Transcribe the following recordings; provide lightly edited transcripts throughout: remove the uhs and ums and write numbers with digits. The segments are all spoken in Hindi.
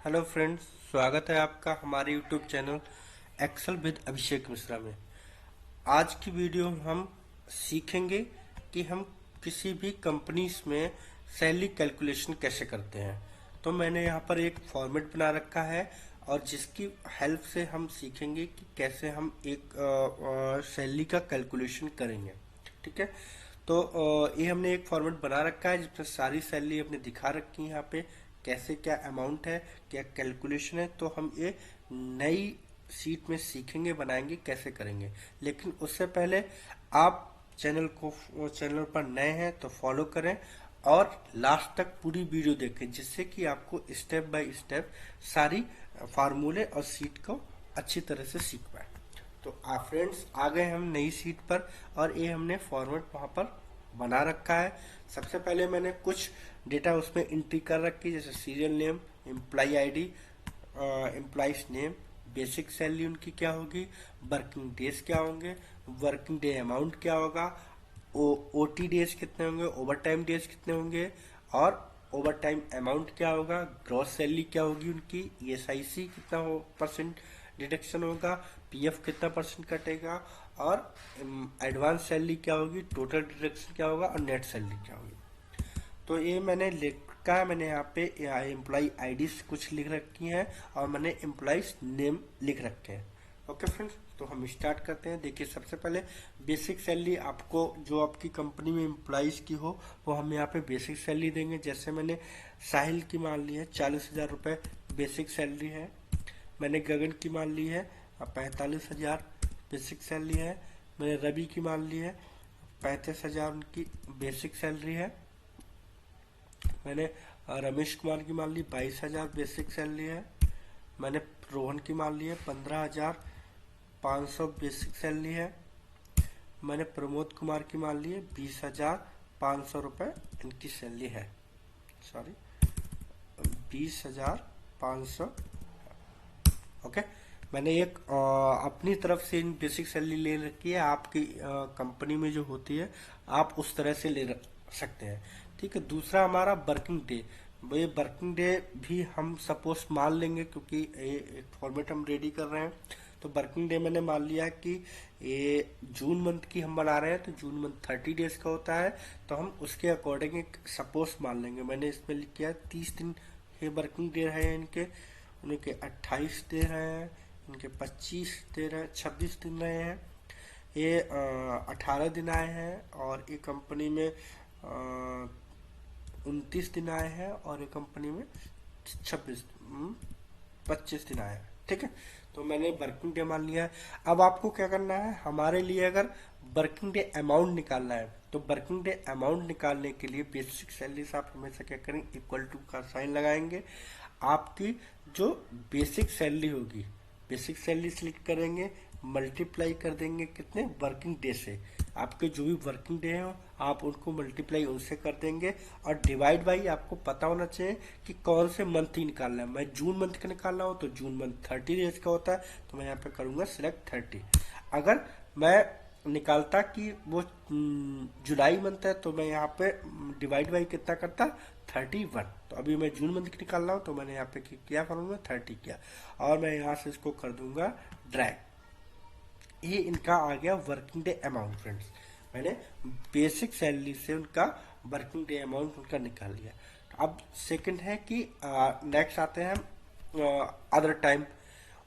हेलो फ्रेंड्स, स्वागत है आपका हमारे YouTube channel Excel with Abhishek Mishra में। आज की वीडियो में हम सीखेंगे कि हम किसी भी कंपनीज में सैलरी कैलकुलेशन कैसे करते हैं। तो मैंने यहाँ पर एक फॉर्मेट बना रखा है और जिसकी हेल्प से हम सीखेंगे कि कैसे हम एक सैलरी का कैलकुलेशन करेंगे। ठीक है। तो ये हमने एक फॉर्मेट बना रखा है जिसमें सारी सैलरी हमने दिखा रखी है यहाँ पे, कैसे क्या अमाउंट है, क्या कैलकुलेशन है। तो हम ये नई सीट में सीखेंगे, बनाएंगे, कैसे करेंगे। लेकिन उससे पहले आप चैनल पर नए हैं तो फॉलो करें और लास्ट तक पूरी वीडियो देखें, जिससे कि आपको स्टेप बाय स्टेप सारी फार्मूले और सीट को अच्छी तरह से सीख पाए। तो आप फ्रेंड्स आ गए हम नई सीट पर और ये हमने फॉर्मेट वहाँ पर बना रखा है। सबसे पहले मैंने कुछ डेटा उसमें एंट्री कर रखी, जैसे serial name, employ ID, employees name, basic salary उनकी क्या होगी, वर्किंग डेज क्या होंगे, वर्किंग डे अमाउंट क्या होगा, ओटी डेज कितने होंगे, ओवर टाइम डेज कितने होंगे और ओवर टाइम अमाउंट क्या होगा, ग्रॉस सैलरी क्या होगी उनकी, ईएसआईसी कितना परसेंट डिडक्शन होगा, पीएफ कितना परसेंट कटेगा और एडवांस सैलरी क्या होगी, टोटल डिडक्शन क्या होगा और नेट सैलरी क्या होगी। तो ये मैंने लिखा है, मैंने यहाँ पे एम्प्लॉय आईडी कुछ लिख रखी हैं और मैंने एम्प्लॉयज नेम लिख रखे हैं। ओके फ्रेंड्स, तो हम स्टार्ट करते हैं। देखिए, सबसे पहले बेसिक सैलरी आपको जो आपकी कंपनी में एम्प्लॉयज की हो वो हम यहाँ पे बेसिक सैलरी देंगे। जैसे मैंने साहिल की मान ली है 40,000 रुपये बेसिक सैलरी है। मैंने गगन की मान ली है 45,000 बेसिक सैलरी है। मैंने रवि की मान ली है 35,000 उनकी बेसिक सैलरी है। मैंने रमेश कुमार की मान ली 22,000 बेसिक सैलरी है। मैंने रोहन की मान ली है 15,500 बेसिक सैलरी है। मैंने प्रमोद कुमार की मान ली है 20,500 रुपये इनकी सैलरी है। सॉरी, 20,500। ओके। मैंने एक अपनी तरफ से इन बेसिक सैलरी ले रखी है। आपकी कंपनी में जो होती है आप उस तरह से ले सकते हैं। ठीक है। दूसरा हमारा वर्किंग डे। ये वर्किंग डे भी हम सपोज मान लेंगे, क्योंकि ये एक फॉर्मेट हम रेडी कर रहे हैं। तो वर्किंग डे मैंने मान लिया कि ये जून मंथ की हम बना रहे हैं, तो जून मंथ 30 डेज का होता है। तो हम उसके अकॉर्डिंग एक सपोज मान लेंगे। मैंने इसमें लिख किया 30 दिन ये वर्किंग डे रहे इनके, उनके 28 दे रहे हैं, इनके 25 दे रहे हैं, 26 दिन रहे हैं, ये 18 दिन आए हैं और ये कंपनी में 29 दिन आए हैं और ये कंपनी में 25 दिन आए हैं। ठीक है। तो मैंने वर्किंग डे मान लिया है। अब आपको क्या करना है, हमारे लिए अगर वर्किंग डे अमाउंट निकालना है तो वर्किंग डे अमाउंट निकालने के लिए बेसिक सैलरी से आप हमेशा क्या करेंगे, इक्वल टू का साइन लगाएंगे। आपकी जो बेसिक सैलरी होगी, बेसिक सैलरी सिलेक्ट करेंगे, मल्टीप्लाई कर देंगे कितने वर्किंग डे से। आपके जो भी वर्किंग डे हो आप उनको मल्टीप्लाई उनसे कर देंगे और डिवाइड बाई आपको पता होना चाहिए कि कौन से मंथ ही निकालना है। मैं जून मंथ का निकालना हो तो जून मंथ 30 डेज का होता है, तो मैं यहाँ पे करूँगा सिलेक्ट 30। अगर मैं निकालता कि वो जुलाई मंथ है तो मैं यहाँ पे डिवाइड बाई कितना करता, 31। तो अभी मैं जून मंथ की निकाल रहा हूँ तो मैंने यहाँ पे क्या करूँगा, 30 किया और मैं यहाँ से इसको कर दूंगा ड्रैग। ये इनका आ गया वर्किंग डे अमाउंट फ्रेंड्स। मैंने बेसिक सैलरी से उनका वर्किंग डे अमाउंट उनका निकाल लिया। अब सेकंड है कि नेक्स्ट आते हैं अदर टाइम।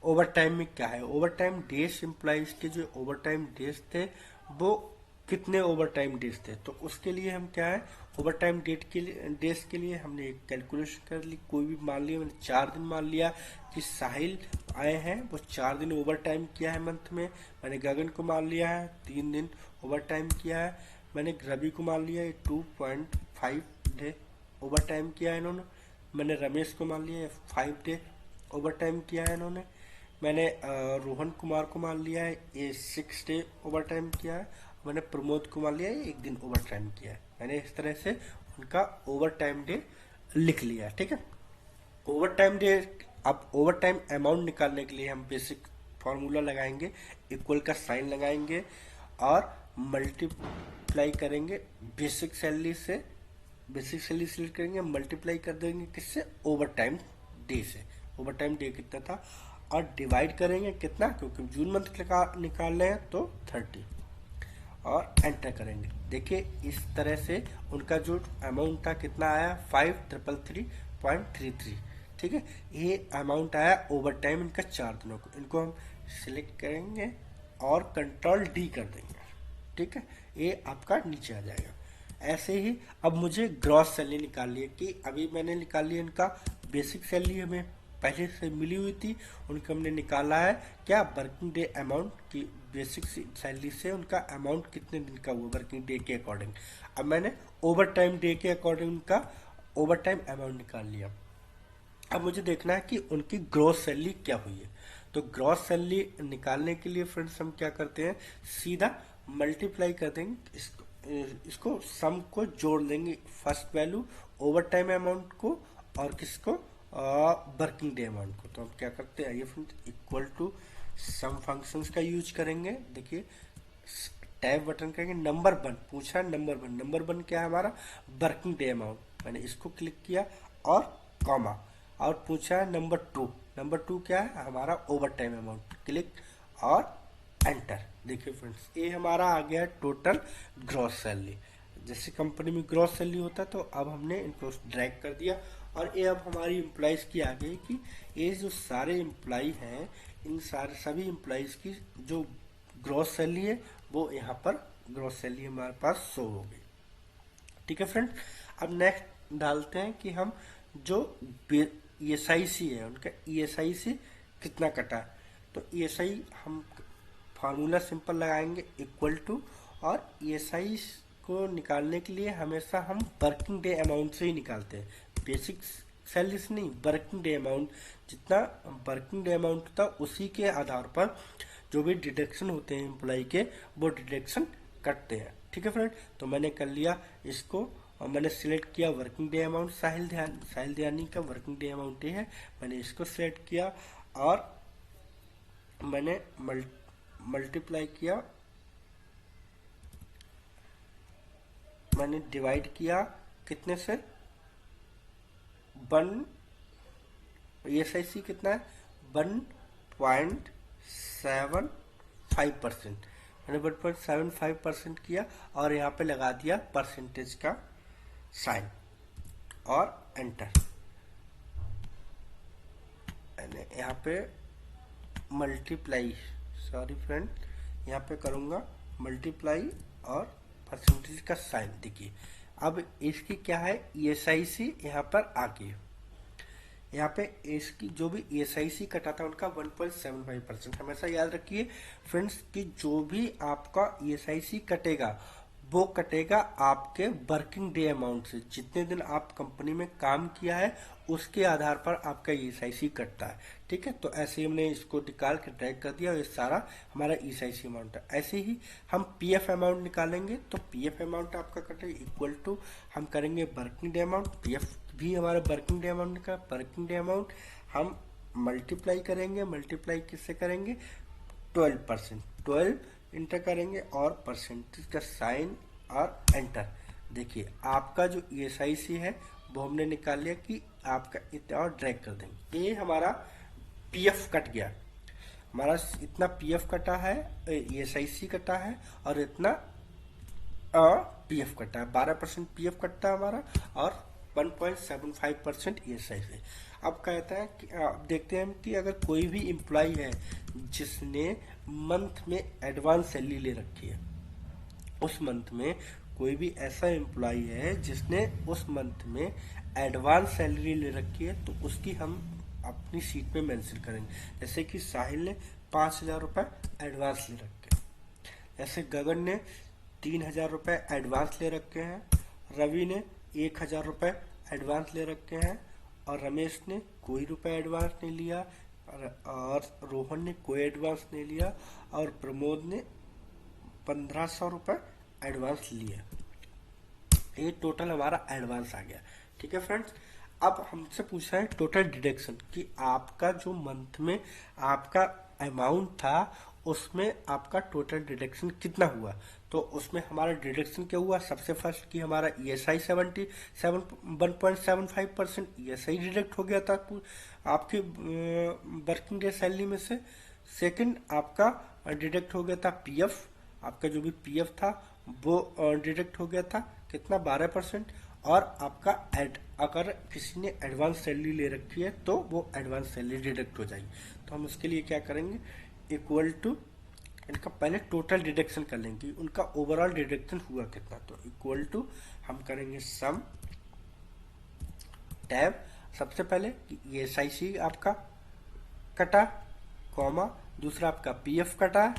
ओवर टाइम में क्या है, ओवर टाइम डेज, एम्प्लॉइज के जो ओवर टाइम डेज थे वो कितने ओवर टाइम डेज थे। तो उसके लिए हम क्या है, ओवर टाइम डेट के लिए डेज के लिए हमने एक कैलकुलेशन कर ली। कोई भी मान लिया, मैंने 4 दिन मान लिया कि साहिल आए हैं, वो 4 दिन ओवर टाइम किया है मंथ में। मैंने गगन को मान लिया है 3 दिन ओवर टाइम किया है। मैंने रवि को मान लिया है 2.5 डे ओवर टाइम किया है इन्होंने। मैंने रमेश को मान लिया है 5 डे ओवर टाइम किया है इन्होंने। मैंने रोहन कुमार को मान लिया है ये 6 डे ओवर टाइम किया है। मैंने प्रमोद को मान लिया है 1 दिन ओवर टाइम किया है। मैंने इस तरह से उनका ओवर टाइम डे लिख लिया। ठीक है। Over time day. अब ओवर टाइम अमाउंट निकालने के लिए हम बेसिक फॉर्मूला लगाएंगे, इक्वल का साइन लगाएंगे और मल्टीप्लाई करेंगे बेसिक सैलरी से। बेसिक सैलरी सिलेक्ट करेंगे, मल्टीप्लाई कर देंगे किससे, ओवर टाइम डे से। ओवर टाइम डे कितना था, और डिवाइड करेंगे कितना, क्योंकि जून मंथ निकाल रहे हैं तो 30, और एंटर करेंगे। देखिए इस तरह से उनका जो अमाउंट था कितना आया, 5333.33। ठीक है, ये अमाउंट आया ओवर टाइम इनका 4 दिनों को। इनको हम सिलेक्ट करेंगे और कंट्रोल डी कर देंगे। ठीक है, ये आपका नीचे आ जाएगा। ऐसे ही अब मुझे ग्रॉस सैलरी निकालनी है, कि अभी मैंने निकाल लिया इनका बेसिक सैलरी हमें पहले से मिली हुई थी, उनका हमने निकाला है क्या, वर्किंग डे अमाउंट की बेसिक सैलरी से उनका अमाउंट कितने दिन का हुआ वर्किंग डे के अकॉर्डिंग। अब मैंने ओवर टाइम डे के अकॉर्डिंग उनका ओवर टाइम अमाउंट निकाल लिया। अब मुझे देखना है कि उनकी ग्रॉस सैलरी क्या हुई है। तो ग्रॉस सैलरी निकालने के लिए फ्रेंड्स हम क्या करते हैं, सीधा मल्टीप्लाई कर देंगे इसको सम को जोड़ देंगे, first value over time amount को और किसको, वर्किंग डे अमाउंट को। तो हम क्या करते हैं, ये friends equal to sum functions का यूज करेंगे। देखिए टैब बटन करेंगे, नंबर 1 पूछा, नंबर 1 क्या है हमारा, वर्किंग डे अमाउंट। मैंने इसको क्लिक किया और कॉमा, और पूछा नंबर 2 क्या है हमारा, ओवर टाइम अमाउंट, क्लिक और एंटर। देखिए फ्रेंड्स ये हमारा आ गया टोटल ग्रॉस सैलरी। जैसे कंपनी में ग्रॉस सैलरी होता है, तो अब हमने इनको ड्रैग कर दिया, और ये अब हमारी एम्प्लॉइज की आ गई कि ये जो सारे एम्प्लॉय हैं, इन सारे सभी एम्प्लॉइज की जो ग्रॉस सैलरी है वो यहाँ पर ग्रॉस सैलरी हमारे पास शो हो गई। ठीक है फ्रेंड्स, अब नेक्स्ट डालते हैं कि हम जो ESIC है उनका ESIC कितना कटा है। तो ESI हम फार्मूला सिंपल लगाएंगे, इक्वल टू, और ESI को निकालने के लिए हमेशा हम वर्किंग डे अमाउंट से ही निकालते हैं, बेसिक सैलरी से नहीं। वर्किंग डे अमाउंट, जितना वर्किंग डे अमाउंट होता है उसी के आधार पर जो भी डिडक्शन होते हैं एम्प्लॉय के, वो डिडक्शन कटते हैं। ठीक है फ्रेंड, तो मैंने कर लिया इसको, और मैंने सिलेक्ट किया वर्किंग डे अमाउंट, साहिल दयानी का वर्किंग डे अमाउंट ये है, मैंने इसको सिलेक्ट किया और मैंने मल्टीप्लाई किया, मैंने डिवाइड किया कितने से, 1, ESIC कितना है 1.75%, मैंने 1.75% किया और यहाँ पे लगा दिया परसेंटेज का साइन और एंटर। मैंने यहाँ पे मल्टीप्लाई, सॉरी फ्रेंड, यहाँ पे करूँगा मल्टीप्लाई और परसेंटेज का साइन। देखिए अब इसकी क्या है, ESIC यहाँ पर आ गई। यहाँ पे इसकी जो भी ESIC कटा था उनका 1.75%। हमेशा याद रखिए फ्रेंड्स कि जो भी आपका ESIC कटेगा वो कटेगा आपके वर्किंग डे अमाउंट से। जितने दिन आप कंपनी में काम किया है उसके आधार पर आपका ESIC कटता है। ठीक है, तो ऐसे ही हमने इसको निकाल के ड्रैग कर दिया और ये सारा हमारा ESIC अमाउंट है। ऐसे ही हम PF अमाउंट निकालेंगे, तो PF अमाउंट आपका कटे इक्वल टू, हम करेंगे वर्किंग डे अमाउंट, PF भी हमारा वर्किंग डे अमाउंट का, वर्किंग डे अमाउंट हम मल्टीप्लाई करेंगे, मल्टीप्लाई किससे करेंगे, 12%, 12 इंटर करेंगे और परसेंटेज का साइन और एंटर। देखिए आपका जो ESIC है वो हमने निकाल लिया कि आपका इतना, और ड्रैग कर देंगे। ये हमारा PF कट गया, हमारा इतना PF कटा है, ESIC कटा है और इतना PF कटा है, 12% PF कटता है हमारा और 1.75% ESIC। अब कहता है कि अब देखते हैं कि अगर कोई भी एम्प्लॉय है जिसने मंथ में एडवांस सैलरी ले रखी है, उस मंथ में कोई भी ऐसा एम्प्लॉय है जिसने उस मंथ में एडवांस सैलरी ले रखी है, तो उसकी हम अपनी शीट में मेंशन करेंगे। जैसे कि साहिल ने 5,000 रुपये एडवांस ले रखे, जैसे गगन ने 3,000 रुपये एडवांस ले रखे हैं, रवि ने 1,000 रुपये एडवांस ले रखे हैं, और रमेश ने कोई रुपये एडवांस नहीं लिया, और रोहन ने कोई एडवांस नहीं लिया, और प्रमोद ने 1,500 रुपये एडवांस लिया। ये टोटल हमारा एडवांस आ गया। ठीक है फ्रेंड्स, अब हमसे पूछा है टोटल डिडक्शन कि आपका जो मंथ में आपका अमाउंट था उसमें आपका टोटल डिडक्शन कितना हुआ। तो उसमें हमारा डिडक्शन क्या हुआ, सबसे फर्स्ट कि हमारा ESI 1.75% ESI डिडक्ट हो गया था आपकी वर्किंग डे सैलरी में से। सेकंड आपका डिडक्ट हो गया था PF, आपका जो भी PF था वो डिडक्ट हो गया था कितना, 12%। और आपका अगर किसी ने एडवांस सैलरी ले रखी है तो वो एडवांस सैलरी डिडक्ट हो जाएगी। तो हम उसके लिए क्या करेंगे, इक्वल टू इनका पहले टोटल डिडक्शन कर लेंगे, उनका ओवरऑल डिडक्शन हुआ कितना। तो इक्वल टू हम करेंगे सम टैब, सबसे पहले ESIC आपका कटा, कॉमा दूसरा आपका PF कटा है,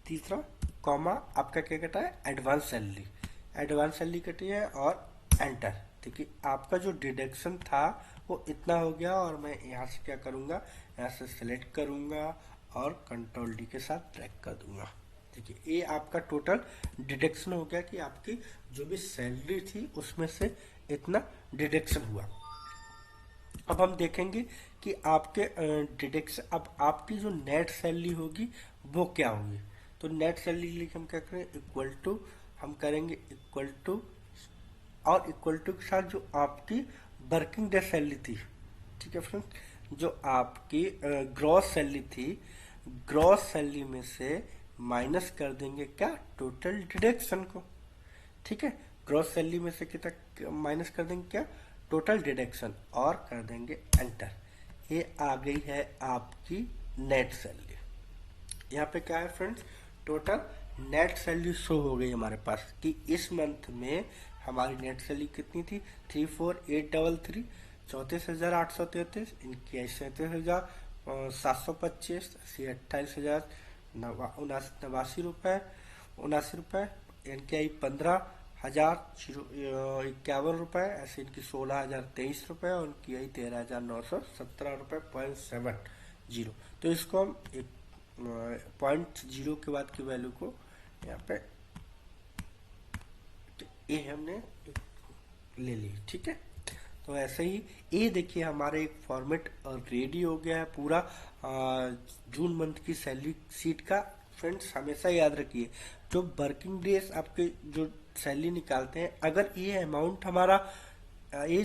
तीसरा कॉमा आपका क्या कटा है, एडवांस सैलरी कटी है, और एंटर। देखिए आपका जो डिडक्शन था वो इतना हो गया, और मैं यहाँ से क्या करूँगा, यहाँ से सिलेक्ट करूँगा और कंट्रोल D के साथ ट्रैक कर दूंगा। देखिए ये आपका टोटल डिडक्शन हो गया कि आपकी जो भी सैलरी थी उसमें से इतना डिडक्शन हुआ। अब हम देखेंगे कि आपके डिडक्शन, अब आपकी जो नेट सैलरी होगी वो क्या होगी। तो नेट सैलरी के लिए हम क्या करें, इक्वल टू हम करेंगे इक्वल टू, और इक्वल टू के साथ जो आपकी वर्किंग डे सैलरी थी, ठीक है फ्रेंड्स, जो आपकी ग्रॉस सैलरी थी, ग्रॉस सैलरी में से माइनस कर देंगे क्या, टोटल डिडक्शन को। ठीक है, ग्रॉस सैलरी में से कितना माइनस कर देंगे, क्या, टोटल डिडक्शन, और कर देंगे एंटर। ये आ गई है आपकी नेट सैलरी। यहाँ पे क्या है friends, total net salary show हो गई हमारे पास कि इस मंथ में हमारी नेट सैलरी कितनी थी, 34,833, 34,833, इनकी 37,725, 28,000 उनासी रुपये, इनकी आई 15,051 रुपये, ऐसे इनकी 16,023 रुपये, और इनकी आई 13,917 रुपये .70। तो इसको हम एक 0.0 के बाद की वैल्यू को यहाँ पे ये हमने ले ली। ठीक है, तो ऐसे ही ये देखिए हमारे एक फॉर्मेट रेडी हो गया है पूरा जून मंथ की सैलरी सीट का। फ्रेंड्स हमेशा याद रखिए, जो वर्किंग डेज आपके जो सैलरी निकालते हैं, अगर ये अमाउंट हमारा ये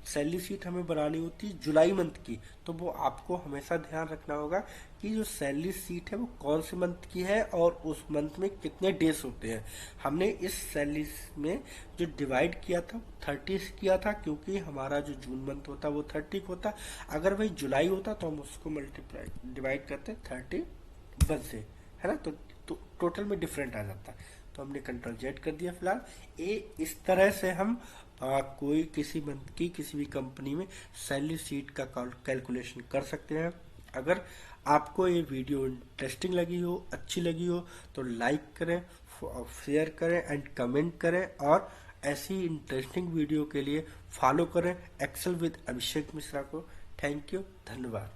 सैलरी शीट हमें बनानी होती है जुलाई मंथ की, तो वो आपको हमेशा ध्यान रखना होगा कि जो सैलरी शीट है वो कौन से मंथ की है और उस मंथ में कितने डेज होते हैं। हमने इस सैलरी में जो डिवाइड किया था 30 किया था, क्योंकि हमारा जो जून मंथ होता वो 30 होता। अगर वही जुलाई होता तो हम उसको मल्टीप्लाई डिवाइड करते 31 से, है ना, तो टोटल में डिफरेंट आ जाता। तो हमने कंट्रोल Z कर दिया। फिलहाल ये इस तरह से हम कोई किसी मंथ की किसी भी कंपनी में सैलरी शीट का कैलकुलेशन कर सकते हैं। अगर आपको ये वीडियो इंटरेस्टिंग लगी हो, अच्छी लगी हो, तो लाइक करें, शेयर करें एंड कमेंट करें, और ऐसी इंटरेस्टिंग वीडियो के लिए फॉलो करें एक्सेल विद अभिषेक मिश्रा को। थैंक यू, धन्यवाद।